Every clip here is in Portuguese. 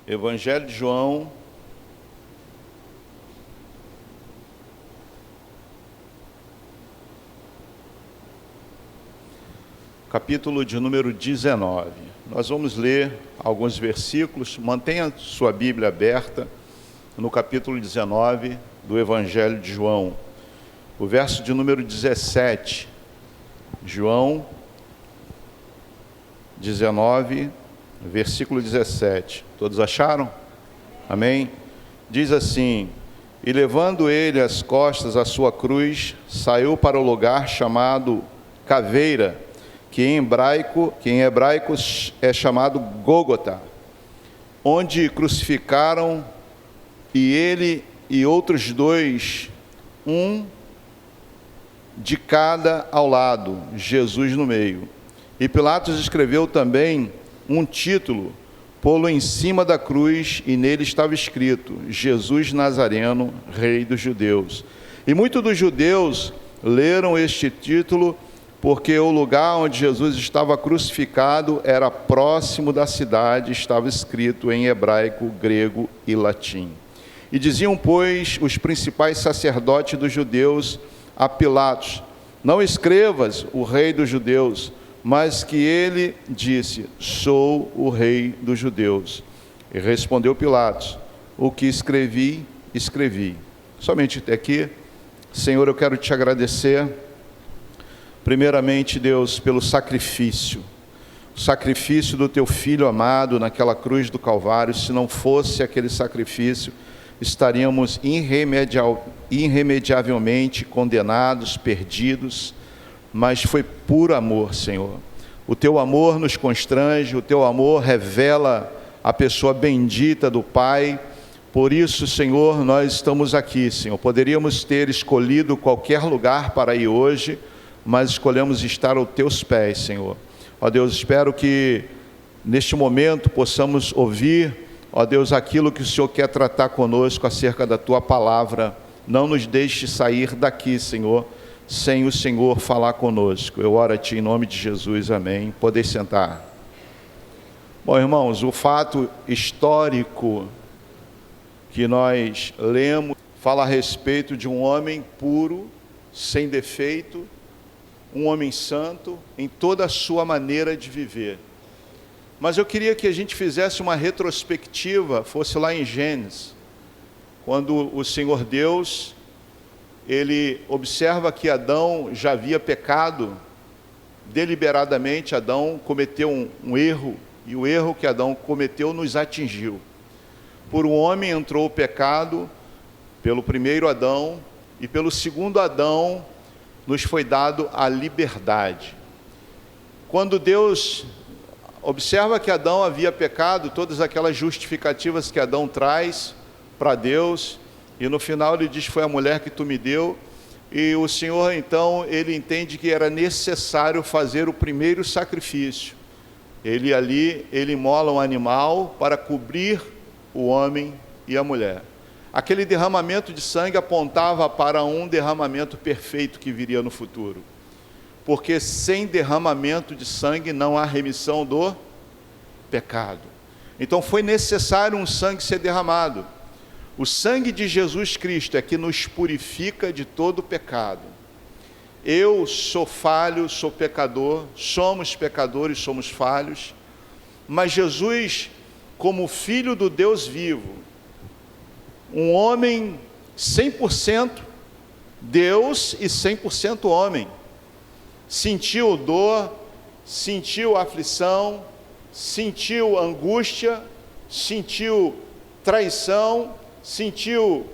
Evangelho de João, capítulo de número 19. Nós vamos ler alguns versículos. Mantenha sua Bíblia aberta no capítulo 19 do Evangelho de João. O verso de número 17. João 19, versículo 17. Todos acharam? Amém? Diz assim: e levando ele às costas a sua cruz, saiu para o lugar chamado Caveira, que em hebraico é chamado Gólgota, onde crucificaram e ele e outros dois, um de cada ao lado, Jesus no meio. E Pilatos escreveu também um título, pô-lo em cima da cruz, e nele estava escrito: Jesus Nazareno, Rei dos Judeus. E muitos dos judeus leram este título, porque o lugar onde Jesus estava crucificado era próximo da cidade, estava escrito em hebraico, grego e latim. E diziam, pois, os principais sacerdotes dos judeus a Pilatos: não escrevas o Rei dos Judeus, mas que ele disse: sou o Rei dos Judeus. E respondeu Pilatos: o que escrevi, escrevi. Somente até aqui. Senhor, eu quero te agradecer, primeiramente, Deus, pelo sacrifício, o sacrifício do teu Filho amado naquela cruz do Calvário. Se não fosse aquele sacrifício, estaríamos irremediavelmente condenados, perdidos, mas foi puro amor, Senhor. O teu amor nos constrange, o teu amor revela a pessoa bendita do Pai. Por isso, Senhor, nós estamos aqui, Senhor. Poderíamos ter escolhido qualquer lugar para ir hoje, mas escolhemos estar aos teus pés, Senhor. Ó Deus, espero que neste momento possamos ouvir, ó Deus, aquilo que o Senhor quer tratar conosco acerca da tua palavra. Não nos deixe sair daqui, Senhor, sem o Senhor falar conosco. Eu oro a Ti em nome de Jesus, amém. Podem sentar. Bom, irmãos, o fato histórico que nós lemos fala a respeito de um homem puro, sem defeito, um homem santo em toda a sua maneira de viver. Mas eu queria que a gente fizesse uma retrospectiva, fosse lá em Gênesis, quando o Senhor Deus, ele observa que Adão já havia pecado. Deliberadamente Adão cometeu um erro, e o erro que Adão cometeu nos atingiu. Por um homem entrou o pecado, pelo primeiro Adão, e pelo segundo Adão nos foi dado a liberdade. Quando Deus observa que Adão havia pecado, todas aquelas justificativas que Adão traz para Deus, e no final ele diz: foi a mulher que tu me deu. E o Senhor então, ele entende que era necessário fazer o primeiro sacrifício. Ele imola um animal para cobrir o homem e a mulher. Aquele derramamento de sangue apontava para um derramamento perfeito que viria no futuro. Porque sem derramamento de sangue não há remissão do pecado. Então foi necessário um sangue ser derramado. O sangue de Jesus Cristo é que nos purifica de todo pecado. Eu sou falho, sou pecador, somos pecadores, somos falhos, mas Jesus, como Filho do Deus vivo, um homem 100% Deus e 100% homem, sentiu dor, sentiu aflição, sentiu angústia, sentiu traição, sentiu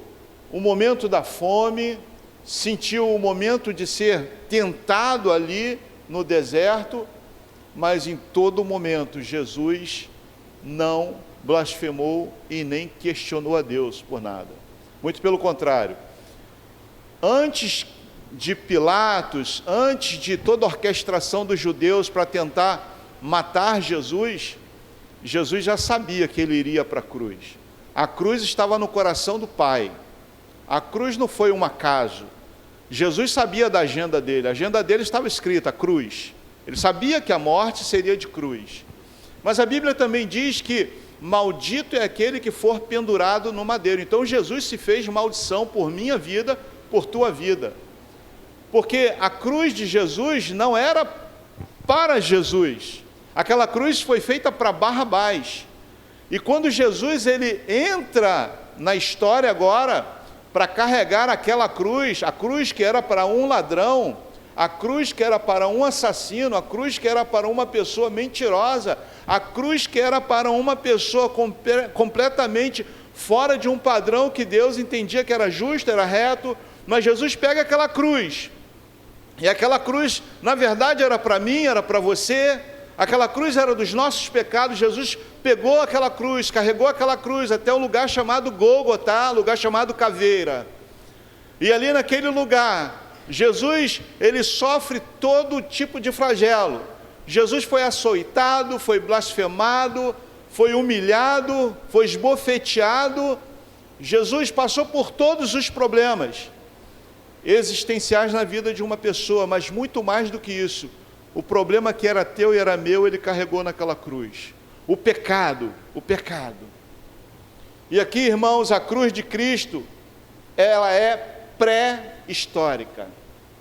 o momento da fome, sentiu o momento de ser tentado ali no deserto, mas em todo momento Jesus não blasfemou e nem questionou a Deus por nada. Muito pelo contrário. Antes de Pilatos, antes de toda a orquestração dos judeus para tentar matar Jesus, Jesus já sabia que ele iria para a cruz. A cruz estava no coração do Pai. A cruz não foi um acaso. Jesus sabia da agenda dele. A agenda dele estava escrita, cruz. Ele sabia que a morte seria de cruz. Mas a Bíblia também diz que maldito é aquele que for pendurado no madeiro. Então Jesus se fez maldição por minha vida, por tua vida. Porque a cruz de Jesus não era para Jesus. Aquela cruz foi feita para Barrabás. E quando Jesus ele entra na história agora para carregar aquela cruz, a cruz que era para um ladrão, a cruz que era para um assassino, a cruz que era para uma pessoa mentirosa, a cruz que era para uma pessoa completamente fora de um padrão que Deus entendia que era justo, era reto, mas Jesus pega aquela cruz, e aquela cruz, na verdade, era para mim, era para você, aquela cruz era dos nossos pecados. Jesus pegou aquela cruz, carregou aquela cruz até o lugar chamado Gólgota, lugar chamado Caveira, e ali naquele lugar, Jesus, ele sofre todo tipo de flagelo. Jesus foi açoitado, foi blasfemado, foi humilhado, foi esbofeteado. Jesus passou por todos os problemas existenciais na vida de uma pessoa, mas muito mais do que isso, o problema que era teu e era meu, ele carregou naquela cruz. O pecado. E aqui, irmãos, a cruz de Cristo, ela é pré-histórica.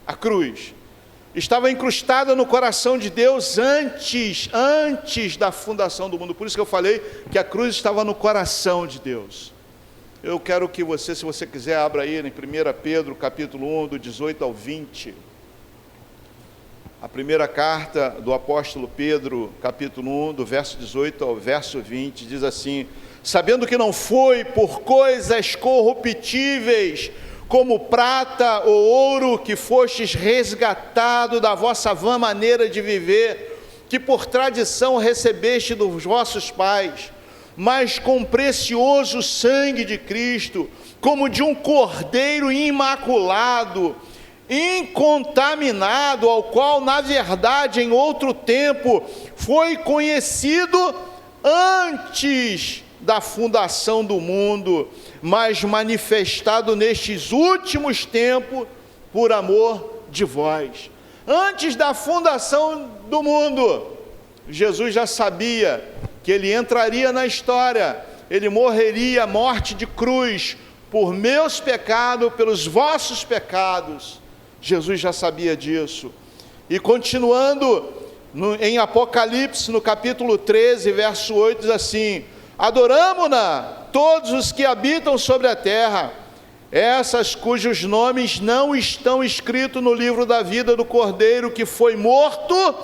A cruz estava incrustada no coração de Deus antes da fundação do mundo. Por isso que eu falei que a cruz estava no coração de Deus. Eu quero que você, se você quiser, abra aí em 1 Pedro, capítulo 1, do 18 ao 20. A primeira carta do apóstolo Pedro, capítulo 1, do verso 18 ao verso 20, diz assim: sabendo que não foi por coisas corruptíveis, como prata ou ouro, que fostes resgatado da vossa vã maneira de viver, que por tradição recebeste dos vossos pais, mas com precioso sangue de Cristo, como de um cordeiro imaculado, incontaminado, ao qual, na verdade, em outro tempo, foi conhecido antes da fundação do mundo, mas manifestado nestes últimos tempos por amor de vós. Antes da fundação do mundo, Jesus já sabia que ele entraria na história, ele morreria morte de cruz por meus pecados, pelos vossos pecados. Jesus já sabia disso. E continuando em Apocalipse, no capítulo 13, verso 8, diz assim: adoramo-na todos os que habitam sobre a terra, essas cujos nomes não estão escritos no livro da vida do Cordeiro, que foi morto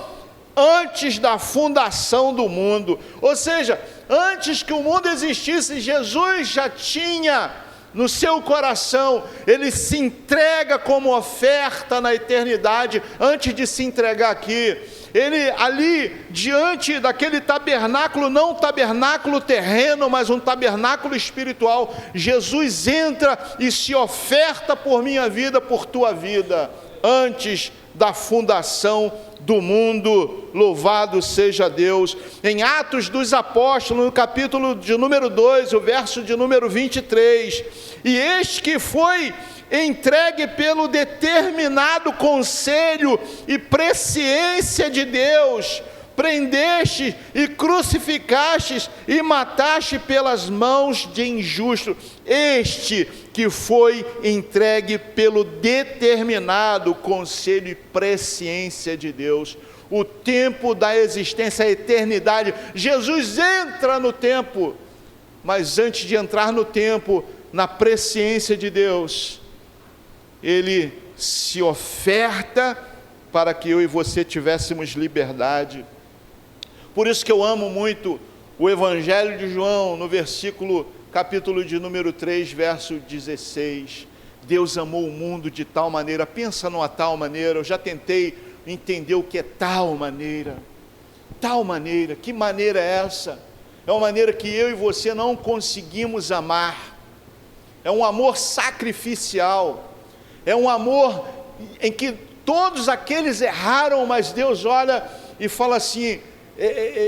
antes da fundação do mundo. Ou seja, antes que o mundo existisse, Jesus já tinha no seu coração, ele se entrega como oferta na eternidade, antes de se entregar aqui. Ele ali, diante daquele tabernáculo, não um tabernáculo terreno, mas um tabernáculo espiritual, Jesus entra e se oferta por minha vida, por tua vida, antes da fundação do mundo. Louvado seja Deus. Em Atos dos Apóstolos, no capítulo de número 2, o verso de número 23, e eis que foi entregue pelo determinado conselho e presciência de Deus, prendeste e crucificaste e mataste pelas mãos de injusto, este que foi entregue pelo determinado conselho e presciência de Deus. O tempo da existência, a eternidade, Jesus entra no tempo, mas antes de entrar no tempo, na presciência de Deus, ele se oferta para que eu e você tivéssemos liberdade. Por isso que eu amo muito o Evangelho de João, no capítulo de número 3, verso 16. Deus amou o mundo de tal maneira. Pensa numa tal maneira. Eu já tentei entender o que é tal maneira. Tal maneira, que maneira é essa? É uma maneira que eu e você não conseguimos amar. É um amor sacrificial. É um amor em que todos aqueles erraram, mas Deus olha e fala assim: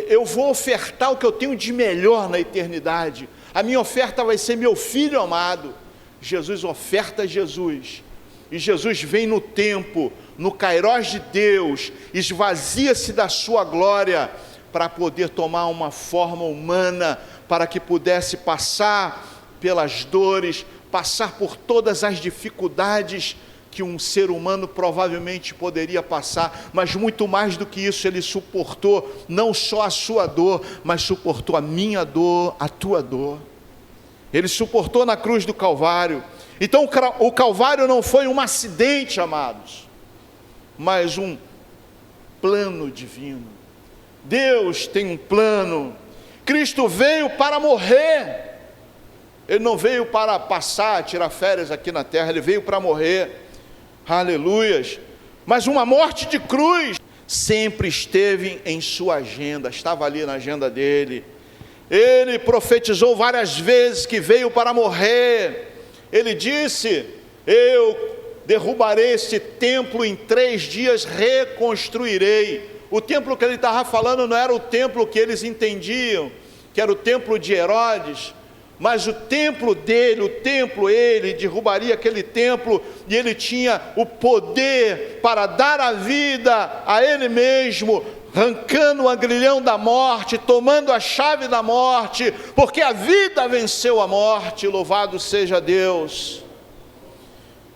eu vou ofertar o que eu tenho de melhor na eternidade. A minha oferta vai ser meu Filho amado. Jesus oferta Jesus. E Jesus vem no tempo, no kairós de Deus, esvazia-se da sua glória, para poder tomar uma forma humana, para que pudesse passar pelas dores, passar por todas as dificuldades que um ser humano provavelmente poderia passar, mas muito mais do que isso, ele suportou não só a sua dor, mas suportou a minha dor, a tua dor. Ele suportou na cruz do Calvário. Então o Calvário não foi um acidente, amados, mas um plano divino. Deus tem um plano. Cristo veio para morrer. Ele não veio para passar, tirar férias aqui na terra, ele veio para morrer. Aleluias. Mas uma morte de cruz sempre esteve em sua agenda, estava ali na agenda dele. Ele profetizou várias vezes que veio para morrer. Ele disse: eu derrubarei este templo, em 3 dias reconstruirei. O templo que ele estava falando não era o templo que eles entendiam, que era o templo de Herodes, mas o templo dele, ele derrubaria aquele templo, e ele tinha o poder para dar a vida a ele mesmo, arrancando o agrilhão da morte, tomando a chave da morte, porque a vida venceu a morte, louvado seja Deus.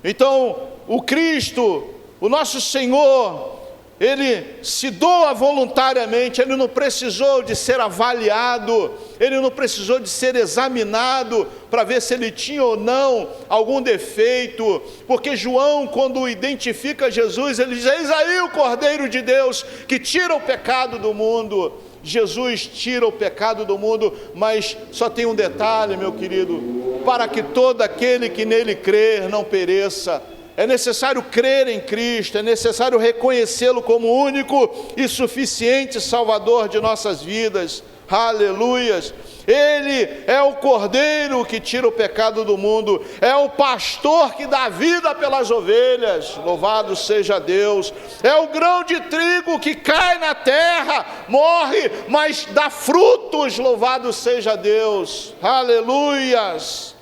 Então, o Cristo, o nosso Senhor, ele se doa voluntariamente, ele não precisou de ser avaliado, ele não precisou de ser examinado para ver se ele tinha ou não algum defeito, porque João, quando identifica Jesus, ele diz: eis aí o Cordeiro de Deus que tira o pecado do mundo. Jesus tira o pecado do mundo, mas só tem um detalhe, meu querido: para que todo aquele que nele crer não pereça. É necessário crer em Cristo, é necessário reconhecê-lo como único e suficiente Salvador de nossas vidas. Aleluias! Ele é o Cordeiro que tira o pecado do mundo, é o pastor que dá vida pelas ovelhas, louvado seja Deus. É o grão de trigo que cai na terra, morre, mas dá frutos, louvado seja Deus. Aleluias!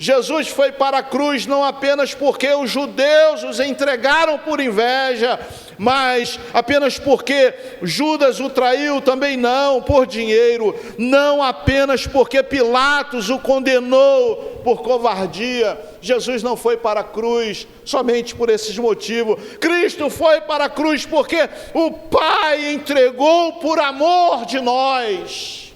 Jesus foi para a cruz não apenas porque os judeus os entregaram por inveja, mas apenas porque Judas o traiu, também não por dinheiro, não apenas porque Pilatos o condenou por covardia. Jesus não foi para a cruz somente por esses motivos. Cristo foi para a cruz porque o Pai entregou por amor de nós.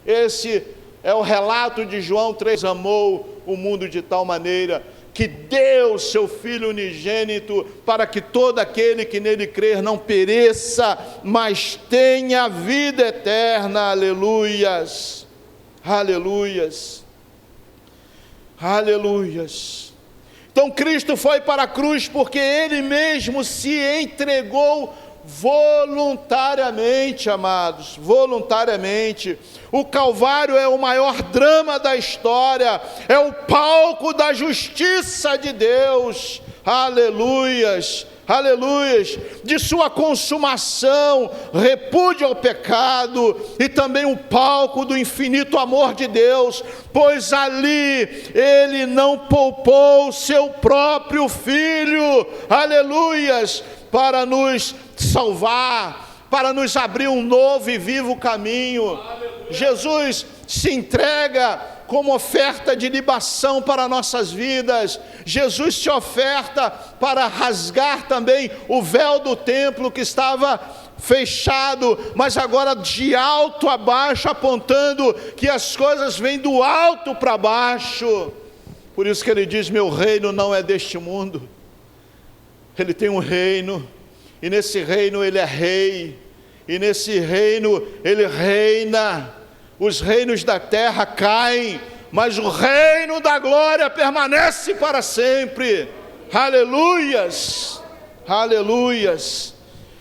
Esse é o relato de João 3, amou o mundo de tal maneira que deu seu Filho unigênito, para que todo aquele que nele crer não pereça, mas tenha vida eterna. Aleluias, aleluias, aleluias. Então Cristo foi para a cruz porque Ele mesmo se entregou voluntariamente, amados, voluntariamente. O Calvário é o maior drama da história, é o palco da justiça de Deus. Aleluias, aleluias, de sua consumação, repúdio ao pecado, e também o palco do infinito amor de Deus, pois ali Ele não poupou seu próprio Filho, aleluias, para nos salvar, para nos abrir um novo e vivo caminho. Aleluia. Jesus se entrega como oferta de libação para nossas vidas. Jesus se oferta para rasgar também o véu do templo que estava fechado, mas agora de alto a baixo, apontando que as coisas vêm do alto para baixo. Por isso que ele diz: meu reino não é deste mundo. Ele tem um reino, e nesse reino ele é rei, e nesse reino ele reina. Os reinos da terra caem, mas o reino da glória permanece para sempre. Aleluias, aleluias.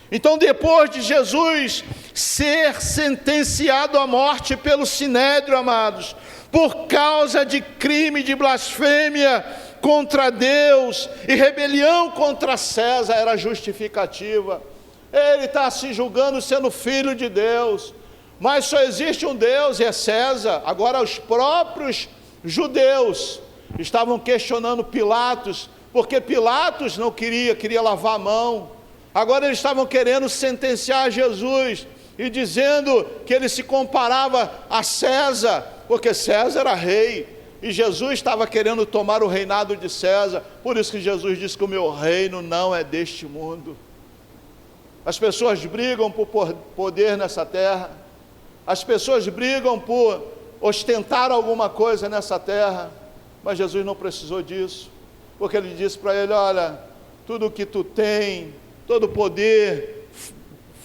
Então, depois de Jesus ser sentenciado à morte pelo Sinédrio, amados, por causa de crime de blasfêmia contra Deus e rebelião contra César, era justificativa. Ele está se julgando sendo filho de Deus, mas só existe um Deus, e é César. Agora os próprios judeus estavam questionando Pilatos, porque Pilatos não queria lavar a mão. Agora eles estavam querendo sentenciar Jesus, e dizendo que ele se comparava a César, porque César era rei, e Jesus estava querendo tomar o reinado de César. Por isso que Jesus disse que o meu reino não é deste mundo. As pessoas brigam por poder nessa terra, as pessoas brigam por ostentar alguma coisa nessa terra, mas Jesus não precisou disso, porque ele disse para ele: olha, tudo o que tu tem, todo o poder,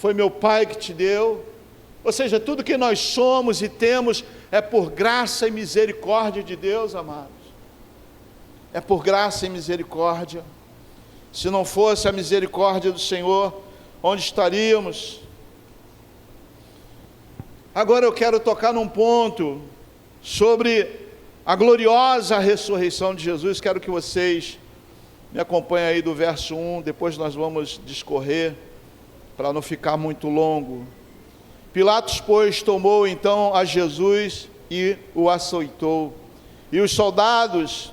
foi meu Pai que te deu. Ou seja, tudo que nós somos e temos é por graça e misericórdia de Deus, amados. É por graça e misericórdia. Se não fosse a misericórdia do Senhor, onde estaríamos? Agora eu quero tocar num ponto sobre a gloriosa ressurreição de Jesus. Quero que vocês me acompanhem aí do verso 1, depois nós vamos discorrer, para não ficar muito longo. Pilatos, pois, tomou então a Jesus e o açoitou. E os soldados,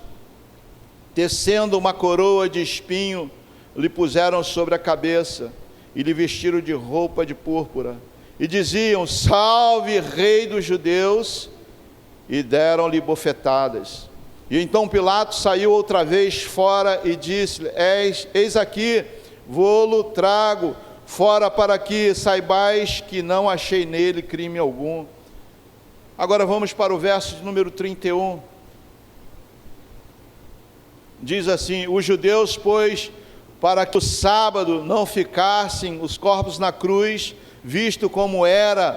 tecendo uma coroa de espinho, lhe puseram sobre a cabeça e lhe vestiram de roupa de púrpura. E diziam: salve, rei dos judeus, e deram-lhe bofetadas. E então Pilatos saiu outra vez fora e disse: eis aqui, vô-lo trago fora, para que saibais que não achei nele crime algum. Agora vamos para o verso de número 31. Diz assim: os judeus, pois, para que o sábado não ficassem os corpos na cruz, visto como era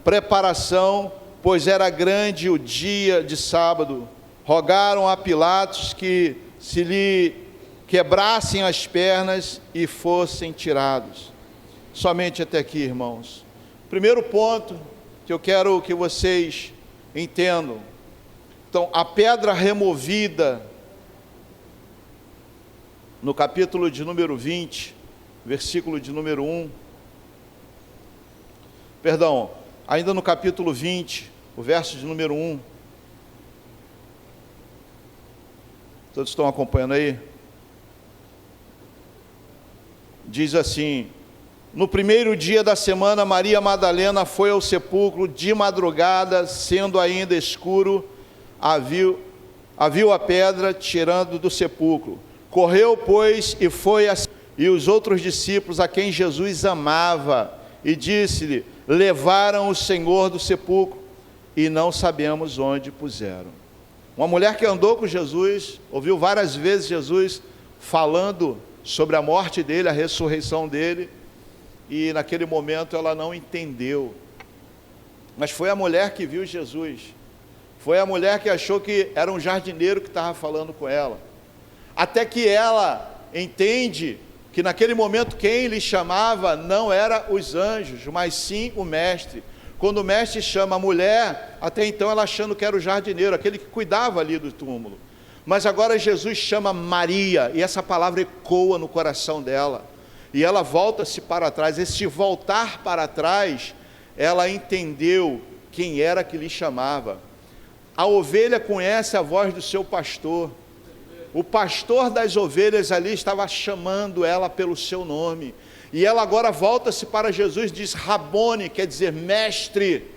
preparação, pois era grande o dia de sábado, rogaram a Pilatos que se lhe quebrassem as pernas e fossem tirados. Somente até aqui, irmãos. Primeiro ponto que eu quero que vocês entendam. Então, a pedra removida, no capítulo de número 20, versículo de número 1, perdão, ainda no capítulo 20, o verso de número 1, todos estão acompanhando aí? Diz assim: no primeiro dia da semana, Maria Madalena foi ao sepulcro de madrugada, sendo ainda escuro, viu a pedra tirando do sepulcro. Correu, pois, e foi e os outros discípulos, a quem Jesus amava, e disse-lhe: levaram o Senhor do sepulcro, e não sabemos onde puseram. Uma mulher que andou com Jesus, ouviu várias vezes Jesus falando sobre a morte dele, a ressurreição dele, e naquele momento ela não entendeu. Mas foi a mulher que viu Jesus, foi a mulher que achou que era um jardineiro que estava falando com ela, até que ela entende que naquele momento quem lhe chamava não era os anjos, mas sim o mestre. Quando o mestre chama a mulher, até então ela achando que era o jardineiro, aquele que cuidava ali do túmulo, mas agora Jesus chama Maria, e essa palavra ecoa no coração dela, e ela volta-se para trás. Esse voltar para trás, ela entendeu quem era que lhe chamava. A ovelha conhece a voz do seu pastor, o pastor das ovelhas ali estava chamando ela pelo seu nome, e ela agora volta-se para Jesus, diz Rabone, quer dizer mestre,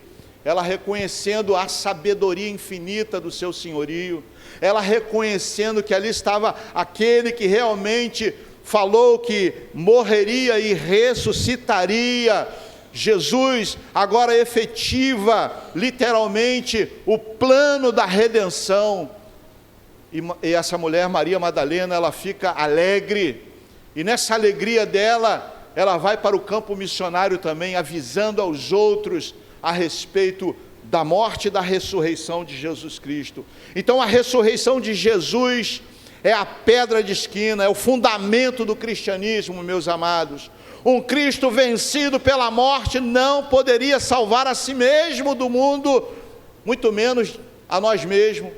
ela reconhecendo a sabedoria infinita do seu senhorio, ela reconhecendo que ali estava aquele que realmente falou que morreria e ressuscitaria. Jesus agora efetiva literalmente o plano da redenção, e essa mulher, Maria Madalena, ela fica alegre, e nessa alegria dela, ela vai para o campo missionário também, avisando aos outros a respeito da morte e da ressurreição de Jesus Cristo. Então a ressurreição de Jesus é a pedra de esquina, é o fundamento do cristianismo, meus amados. Um Cristo vencido pela morte não poderia salvar a si mesmo do mundo, muito menos a nós mesmos.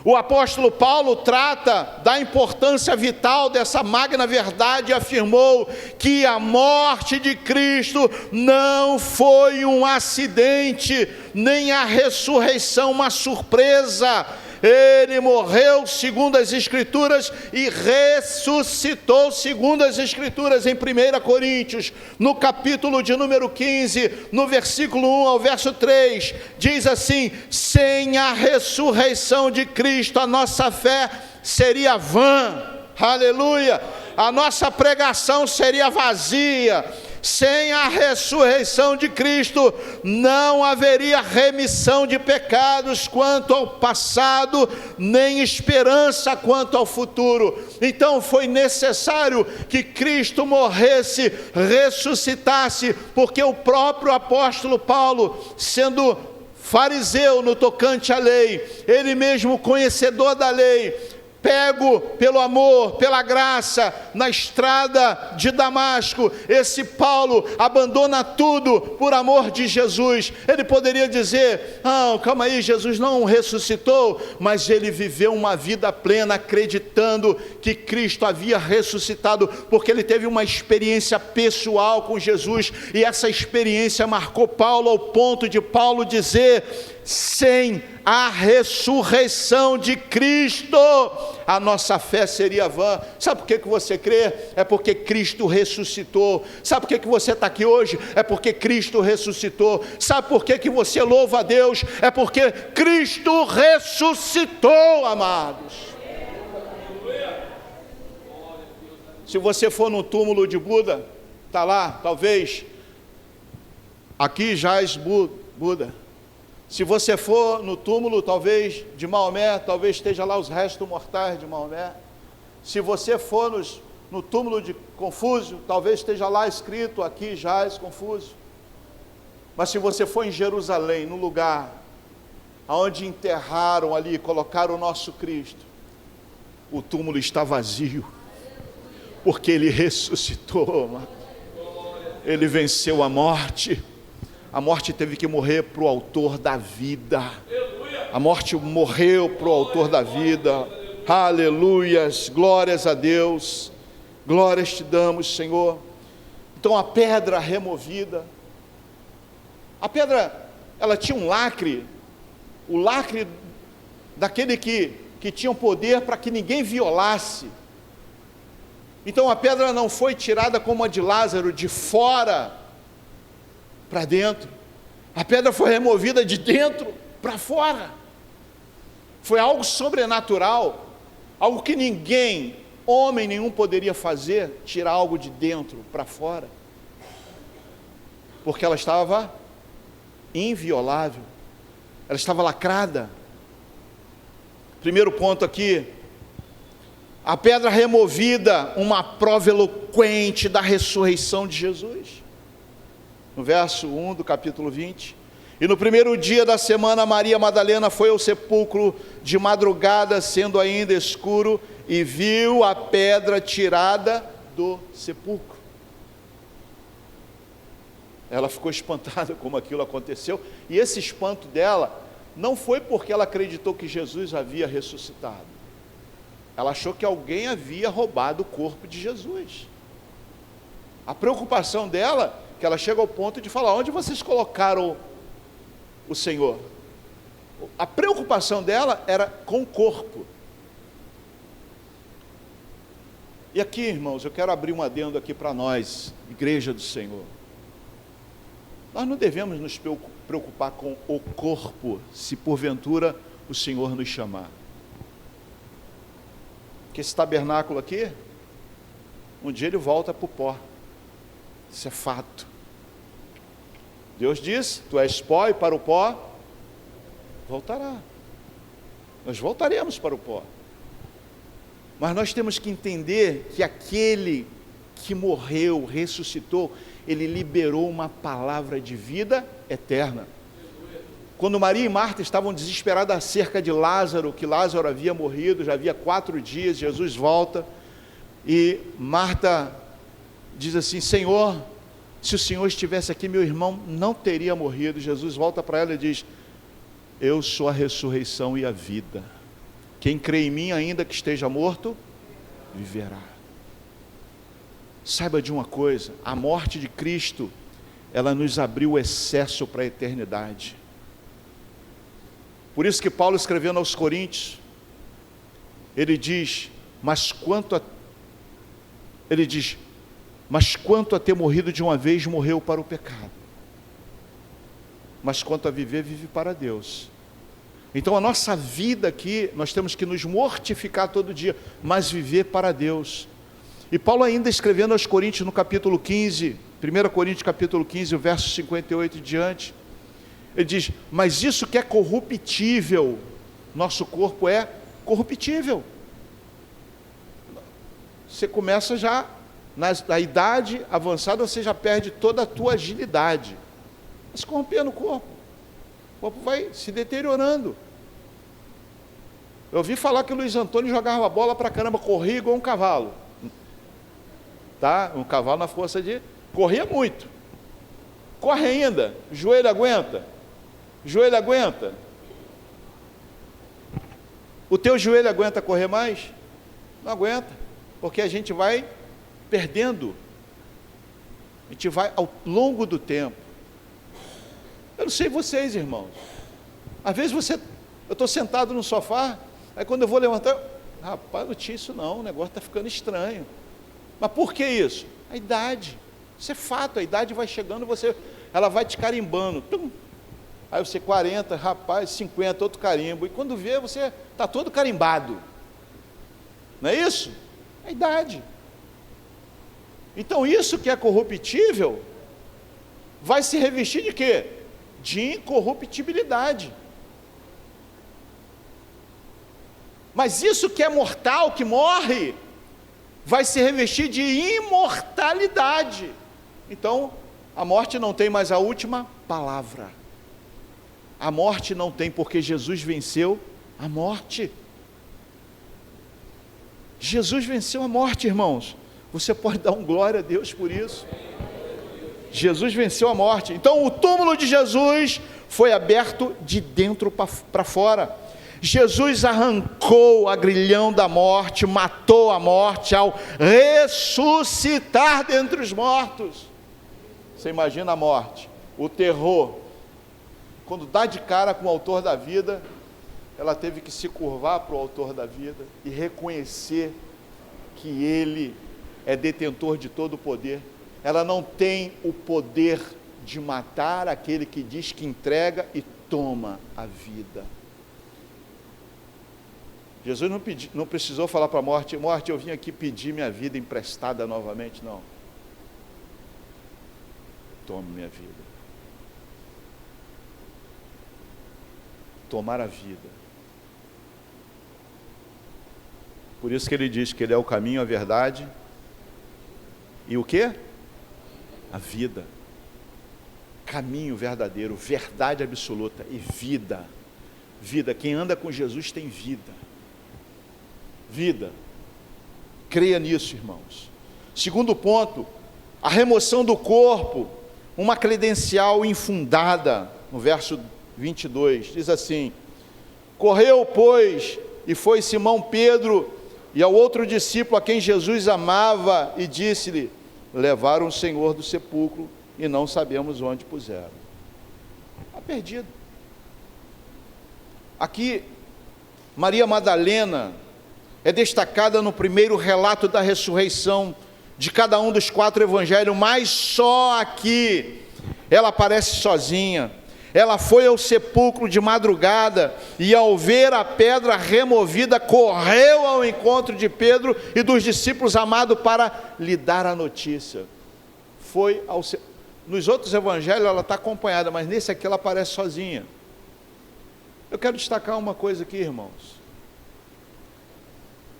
O apóstolo Paulo trata da importância vital dessa magna verdade e afirmou que a morte de Cristo não foi um acidente, nem a ressurreição uma surpresa. Ele morreu segundo as Escrituras e ressuscitou segundo as Escrituras. Em 1 Coríntios, no capítulo de número 15, no versículo 1 ao verso 3, diz assim: sem a ressurreição de Cristo, a nossa fé seria vã, aleluia, a nossa pregação seria vazia. Sem a ressurreição de Cristo, não haveria remissão de pecados quanto ao passado, nem esperança quanto ao futuro. Então foi necessário que Cristo morresse, ressuscitasse, porque o próprio apóstolo Paulo, sendo fariseu no tocante à lei, ele mesmo conhecedor da lei, pego pelo amor, pela graça, na estrada de Damasco, esse Paulo abandona tudo por amor de Jesus. Ele poderia dizer: não, calma aí, Jesus não ressuscitou, mas ele viveu uma vida plena, acreditando que Cristo havia ressuscitado, porque ele teve uma experiência pessoal com Jesus, e essa experiência marcou Paulo ao ponto de Paulo dizer: sem a ressurreição de Cristo, a nossa fé seria vã. Sabe por que você crê? É porque Cristo ressuscitou. Sabe por que você está aqui hoje? É porque Cristo ressuscitou. Sabe por que você louva a Deus? É porque Cristo ressuscitou, amados. Se você for no túmulo de Buda, está lá, talvez, aqui jaz Buda. Se você for no túmulo, talvez, de Maomé, talvez esteja lá os restos mortais de Maomé. Se você for no túmulo de Confúcio, talvez esteja lá escrito: aqui jaz Confúcio. Mas se você for em Jerusalém, no lugar onde enterraram ali, colocaram o nosso Cristo, o túmulo está vazio, porque Ele ressuscitou, mano. Ele venceu a morte. A morte teve que morrer para o autor da vida. A morte morreu para o autor da vida. Aleluias, glórias a Deus. Glórias te damos, Senhor. Então a pedra removida. A pedra, ela tinha um lacre. O lacre daquele que tinha o poder para que ninguém violasse. Então a pedra não foi tirada como a de Lázaro, de fora para dentro. A pedra foi removida de dentro para fora. Foi algo sobrenatural, algo que ninguém, homem nenhum, poderia fazer, tirar algo de dentro para fora, porque ela estava inviolável, ela estava lacrada. Primeiro ponto aqui: a pedra removida, uma prova eloquente da ressurreição de Jesus. No verso 1 do capítulo 20: e no primeiro dia da semana, Maria Madalena foi ao sepulcro de madrugada, sendo ainda escuro, e viu a pedra tirada do sepulcro. Ela ficou espantada como aquilo aconteceu, e esse espanto dela não foi porque ela acreditou que Jesus havia ressuscitado. Ela achou que alguém havia roubado o corpo de Jesus. A preocupação dela, que ela chega ao ponto de falar: onde vocês colocaram o Senhor? A preocupação dela era com o corpo. E aqui, irmãos, eu quero abrir um adendo aqui para nós, igreja do Senhor. Nós não devemos nos preocupar com o corpo, se porventura o Senhor nos chamar. Porque esse tabernáculo aqui, um dia ele volta para o pó. Isso é fato. Deus diz: tu és pó e para o pó voltará. Nós voltaremos para o pó. Mas nós temos que entender que aquele que morreu, ressuscitou, ele liberou uma palavra de vida eterna. Quando Maria e Marta estavam desesperadas acerca de Lázaro, que Lázaro havia morrido, já havia 4 dias, Jesus volta, e Marta diz assim: Senhor, se o Senhor estivesse aqui, meu irmão não teria morrido. Jesus volta para ela e diz: eu sou a ressurreição e a vida. Quem crê em mim, ainda que esteja morto, viverá. Saiba de uma coisa: a morte de Cristo, ela nos abriu o acesso para a eternidade. Por isso que Paulo, escrevendo aos Coríntios, ele diz, mas quanto a ter morrido de uma vez, morreu para o pecado. Mas quanto a viver, vive para Deus. Então a nossa vida aqui, nós temos que nos mortificar todo dia, mas viver para Deus. E Paulo ainda escrevendo aos Coríntios no capítulo 15, 1 Coríntios capítulo 15, o verso 58 e diante, ele diz, mas isso que é corruptível, nosso corpo é corruptível. Você começa já, na idade avançada, você já perde toda a tua agilidade. Vai se corrompendo o corpo vai se deteriorando. Eu ouvi falar que o Luiz Antônio jogava bola pra caramba, corria igual um cavalo. Tá? Um cavalo na força de... corria muito. Corre ainda. Joelho aguenta. Joelho aguenta. O teu joelho aguenta correr mais? Não aguenta. Porque a gente vai perdendo. A gente vai ao longo do tempo. Eu não sei vocês, irmãos. Às vezes eu estou sentado no sofá, aí quando eu vou levantar, rapaz, não tinha isso não, o negócio está ficando estranho. Mas por que isso? A idade. Isso é fato, a idade vai chegando, ela vai te carimbando. Tum. Aí você 40, rapaz, 50, outro carimbo. E quando vê, você está todo carimbado. Não é isso? A idade. Então isso que é corruptível, vai se revestir de quê? De incorruptibilidade. Mas isso que é mortal, que morre, vai se revestir de imortalidade. Então, a morte não tem mais a última palavra. A morte não tem, porque Jesus venceu a morte. Jesus venceu a morte, irmãos. Você pode dar um glória a Deus por isso. Jesus venceu a morte. Então o túmulo de Jesus foi aberto de dentro para fora. Jesus arrancou o agrilhão da morte, matou a morte ao ressuscitar dentre os mortos. Você imagina a morte, o terror. Quando dá de cara com o autor da vida, ela teve que se curvar para o autor da vida e reconhecer que ele é detentor de todo o poder. Ela não tem o poder de matar aquele que diz que entrega e toma a vida. Jesus não precisou falar para a morte, morte, eu vim aqui pedir minha vida emprestada novamente, não. Tome minha vida. Tomar a vida. Por isso que ele diz que ele é o caminho, a verdade e o quê? A vida. Caminho verdadeiro, verdade absoluta e vida. Vida, quem anda com Jesus tem vida. Vida. Creia nisso, irmãos. Segundo ponto, a remoção do corpo, uma credencial infundada, no verso 22, diz assim: correu, pois, e foi Simão Pedro e ao outro discípulo a quem Jesus amava, e disse-lhe: levaram o Senhor do sepulcro e não sabemos onde puseram. Está perdido. Aqui, Maria Madalena é destacada no primeiro relato da ressurreição de cada um dos 4 evangelhos, mas só aqui ela aparece sozinha. Ela foi ao sepulcro de madrugada e, ao ver a pedra removida, correu ao encontro de Pedro e dos discípulos amados para lhe dar a notícia. Nos outros evangelhos ela está acompanhada, mas nesse aqui ela aparece sozinha. Eu quero destacar uma coisa aqui, irmãos.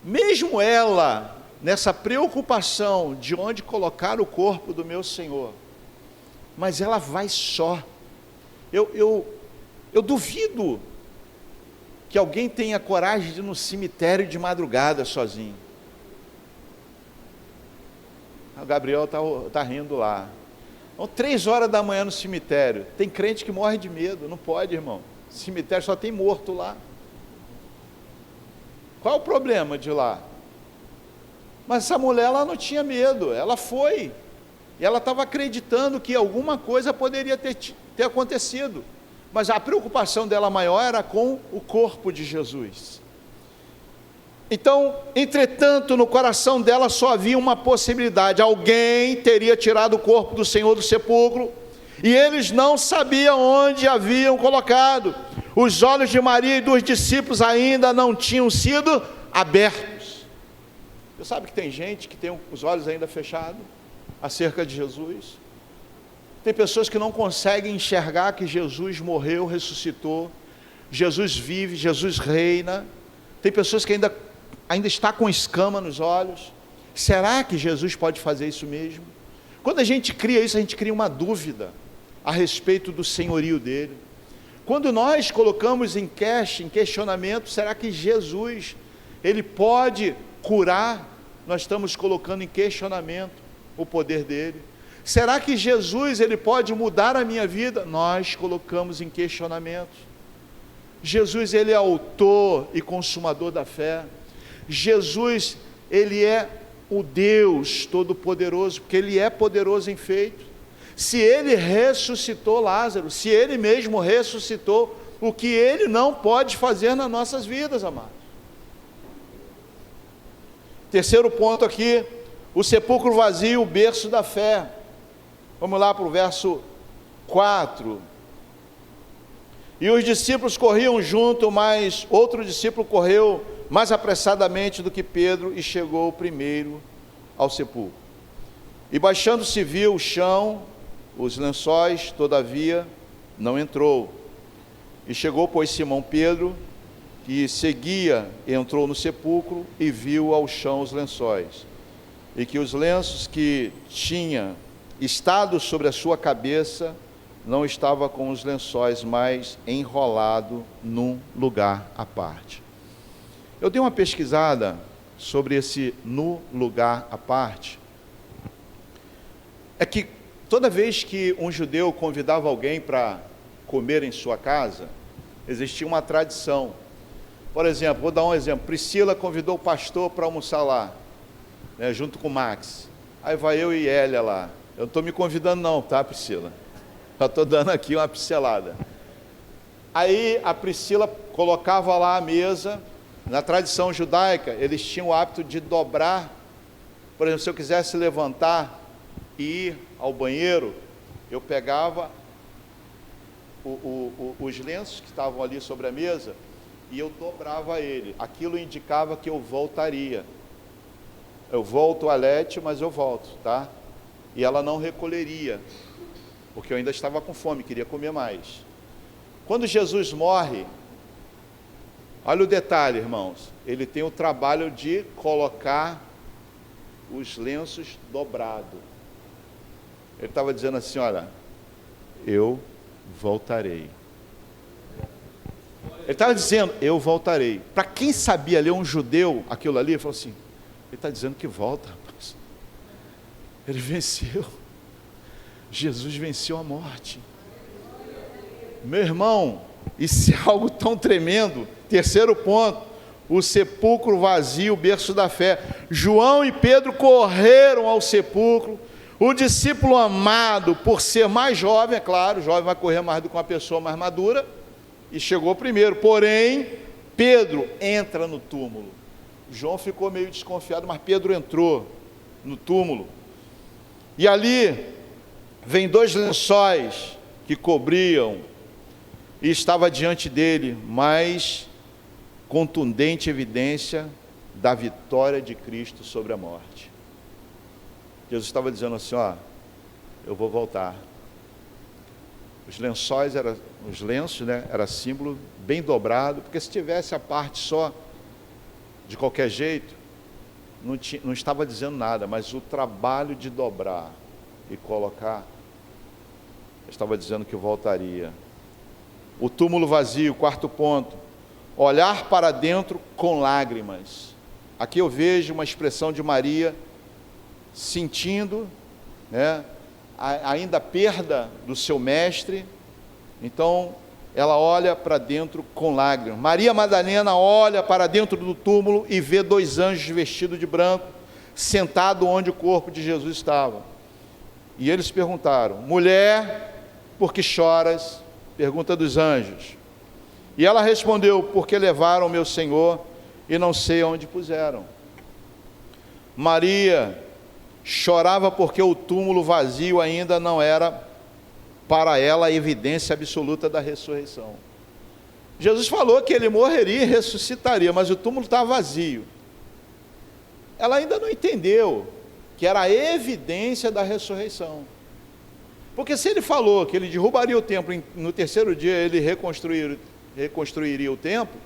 Mesmo ela, nessa preocupação de onde colocar o corpo do meu Senhor, mas ela vai só. Eu duvido que alguém tenha coragem de ir no cemitério de madrugada sozinho. O Gabriel está rindo lá. Então, 3 horas da manhã no cemitério. Tem crente que morre de medo. Não pode, irmão. Cemitério só tem morto lá. Qual é o problema de ir lá? Mas essa mulher, ela não tinha medo. Ela foi. E ela estava acreditando que alguma coisa poderia ter acontecido. mas a preocupação dela maior era com o corpo de Jesus. Então, entretanto, no coração dela só havia uma possibilidade: alguém teria tirado o corpo do Senhor do sepulcro, e eles não sabiam onde haviam colocado. Os olhos de Maria e dos discípulos ainda não tinham sido abertos. Você sabe que tem gente que tem os olhos ainda fechados acerca de Jesus? Tem pessoas que não conseguem enxergar que Jesus morreu, ressuscitou, Jesus vive, Jesus reina. Tem pessoas que ainda está com escama nos olhos. Será que Jesus pode fazer isso mesmo? Quando a gente cria isso, a gente cria uma dúvida a respeito do senhorio dele. Quando nós colocamos em questionamento, será que Jesus, ele pode curar? Nós estamos colocando em questionamento o poder dele. Será que Jesus, ele pode mudar a minha vida? Nós colocamos em questionamento. Jesus, ele é autor e consumador da fé. Jesus, ele é o Deus Todo-Poderoso, porque ele é poderoso em feito. Se ele ressuscitou Lázaro, se ele mesmo ressuscitou, o que ele não pode fazer nas nossas vidas, amados? Terceiro ponto aqui, o sepulcro vazio, o berço da fé. Vamos lá para o verso 4. E os discípulos corriam junto, mas outro discípulo correu mais apressadamente do que Pedro e chegou primeiro ao sepulcro. E baixando-se viu o chão, os lençóis, todavia não entrou. E chegou, pois, Simão Pedro, que seguia, entrou no sepulcro e viu ao chão os lençóis, e que os lenços que tinha estado sobre a sua cabeça não estava com os lençóis, mas enrolado num lugar à parte. Eu dei uma pesquisada sobre esse no lugar à parte. É que toda vez que um judeu convidava alguém para comer em sua casa, existia uma tradição. Por exemplo, vou dar um exemplo: Priscila convidou o pastor para almoçar lá, né, junto com o Max. Aí vai eu e Hélia lá. Eu não estou me convidando não, tá, Priscila? Já estou dando aqui uma pincelada. Aí a Priscila colocava lá a mesa. Na tradição judaica, eles tinham o hábito de dobrar. Por exemplo, se eu quisesse levantar e ir ao banheiro, eu pegava os lenços que estavam ali sobre a mesa e eu dobrava ele. Aquilo indicava que eu voltaria. Eu vou ao toalete, mas eu volto, tá? E ela não recolheria, porque eu ainda estava com fome, queria comer mais. Quando Jesus morre, olha o detalhe, irmãos, ele tem o trabalho de colocar os lenços dobrados. Ele estava dizendo assim: olha, eu voltarei. Ele estava dizendo, eu voltarei. Para quem sabia ler, um judeu, aquilo ali, ele falou assim: ele está dizendo que volta, rapaz. Ele venceu. Jesus venceu a morte. Meu irmão, isso é algo tão tremendo. Terceiro ponto, o sepulcro vazio, o berço da fé. João e Pedro correram ao sepulcro. O discípulo amado, por ser mais jovem, é claro, o jovem vai correr mais do que uma pessoa mais madura, e chegou primeiro. Porém, Pedro entra no túmulo. João ficou meio desconfiado, mas Pedro entrou no túmulo. E ali vem 2 lençóis que cobriam, e estava diante dele mais contundente evidência da vitória de Cristo sobre a morte. Jesus estava dizendo assim: ó, eu vou voltar. Os lençóis os lenços, né, era símbolo bem dobrado, porque se tivesse a parte só de qualquer jeito, não estava dizendo nada, mas o trabalho de dobrar e colocar, estava dizendo que voltaria. O túmulo vazio, quarto ponto, olhar para dentro com lágrimas. Aqui eu vejo uma expressão de Maria sentindo, né, ainda a perda do seu mestre. Então ela olha para dentro com lágrimas. Maria Madalena olha para dentro do túmulo e vê 2 anjos vestidos de branco, sentados onde o corpo de Jesus estava. E eles perguntaram: mulher, por que choras? Pergunta dos anjos. E ela respondeu: porque levaram meu Senhor e não sei onde puseram. Maria chorava porque o túmulo vazio ainda não era para ela a evidência absoluta da ressurreição. Jesus falou que ele morreria e ressuscitaria, mas o túmulo estava vazio. Ela ainda não entendeu que era a evidência da ressurreição. Porque se ele falou que ele derrubaria o templo, no terceiro dia ele reconstruiria o templo,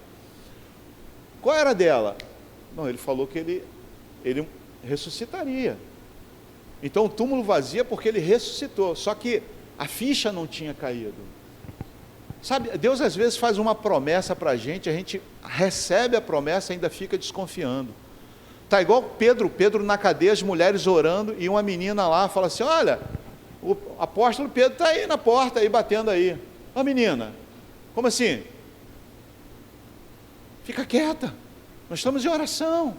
qual era dela? Não, ele falou que ele ressuscitaria. Então o túmulo vazio é porque ele ressuscitou, só que a ficha não tinha caído. Sabe, Deus às vezes faz uma promessa para a gente recebe a promessa e ainda fica desconfiando. Está igual Pedro na cadeia, as mulheres orando, e uma menina lá fala assim: olha, o apóstolo Pedro está aí na porta, aí batendo aí. Ó menina, como assim? Fica quieta, nós estamos em oração.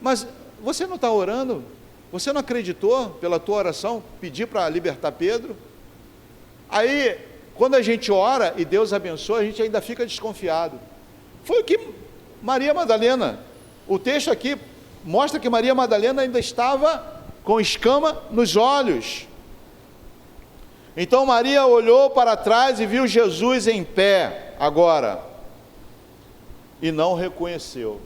Mas você não está orando? Você não acreditou pela tua oração, pedir para libertar Pedro? Aí, quando a gente ora e Deus abençoa, a gente ainda fica desconfiado. Foi o que Maria Madalena, o texto aqui mostra que Maria Madalena ainda estava com escama nos olhos. Então Maria olhou para trás e viu Jesus em pé, agora, e não reconheceu.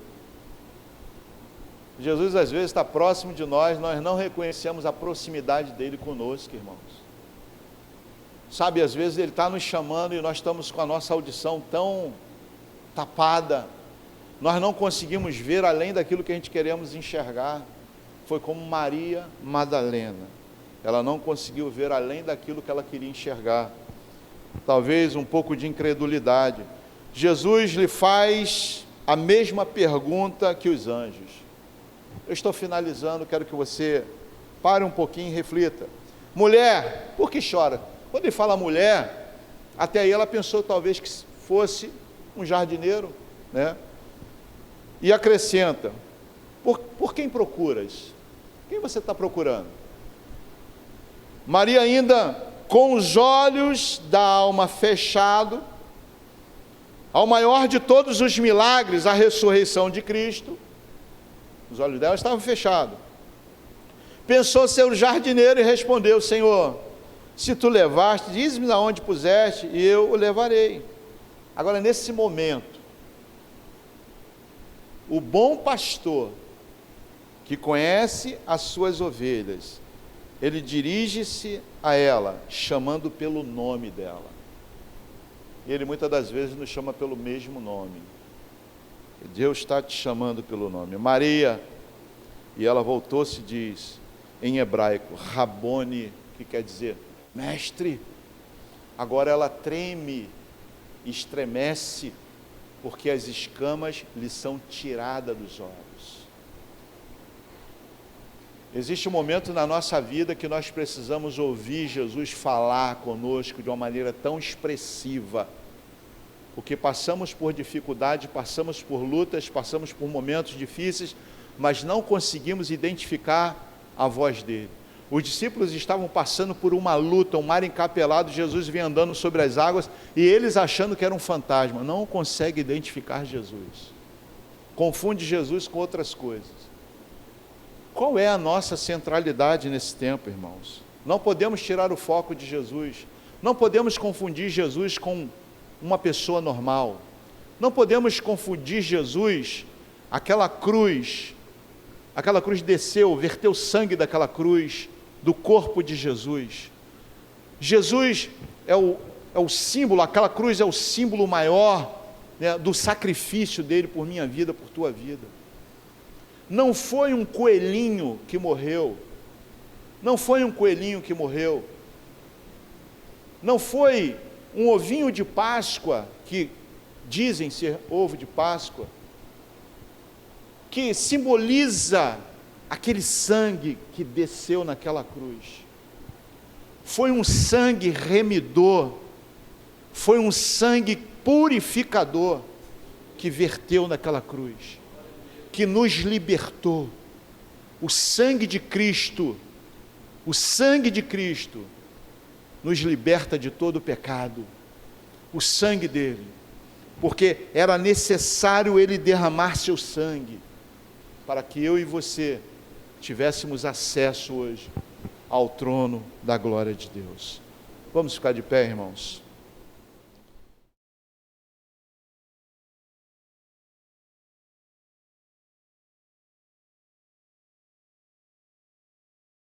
Jesus às vezes está próximo de nós não reconhecemos a proximidade dele conosco, irmãos. Sabe, às vezes ele está nos chamando e nós estamos com a nossa audição tão tapada, nós não conseguimos ver além daquilo que a gente queremos enxergar. Foi como Maria Madalena, ela não conseguiu ver além daquilo que ela queria enxergar. Talvez um pouco de incredulidade. Jesus lhe faz a mesma pergunta que os anjos. Eu estou finalizando, quero que você pare um pouquinho e reflita. Mulher, por que chora? Quando ele fala mulher, até aí ela pensou talvez que fosse um jardineiro, né? E acrescenta: por quem procuras? Quem você está procurando? Maria, ainda com os olhos da alma fechados, ao maior de todos os milagres, a ressurreição de Cristo, os olhos dela estavam fechados. Pensou ser o jardineiro e respondeu: Senhor, se tu levaste, diz-me aonde puseste e eu o levarei. Agora, nesse momento, o bom pastor, que conhece as suas ovelhas, ele dirige-se a ela, chamando pelo nome dela. E ele muitas das vezes nos chama pelo mesmo nome. Deus está te chamando pelo nome. Maria, e ela voltou-se e diz, em hebraico, Rabone, que quer dizer mestre. Agora ela treme, estremece, porque as escamas lhe são tiradas dos olhos. Existe um momento na nossa vida que nós precisamos ouvir Jesus falar conosco de uma maneira tão expressiva, porque passamos por dificuldade, passamos por lutas, passamos por momentos difíceis, mas não conseguimos identificar a voz dele. Os discípulos estavam passando por uma luta, um mar encapelado, Jesus vinha andando sobre as águas, e eles achando que era um fantasma, não conseguem identificar Jesus, confunde Jesus com outras coisas. Qual é a nossa centralidade nesse tempo, irmãos? Não podemos tirar o foco de Jesus, não podemos confundir Jesus com uma pessoa normal, não podemos confundir Jesus, aquela cruz desceu, verteu sangue daquela cruz, do corpo de Jesus. Jesus é o símbolo, aquela cruz é o símbolo maior, né, do sacrifício dele por minha vida, por tua vida. Não foi um coelhinho que morreu, não foi um coelhinho que morreu, não foi um ovinho de Páscoa, que dizem ser ovo de Páscoa, que simboliza aquele sangue que desceu naquela cruz. Foi um sangue remidor, foi um sangue purificador que verteu naquela cruz, que nos libertou. O sangue de Cristo nos liberta de todo o pecado, o sangue dele, porque era necessário ele derramar seu sangue, para que eu e você tivéssemos acesso hoje ao trono da glória de Deus. Vamos ficar de pé, irmãos?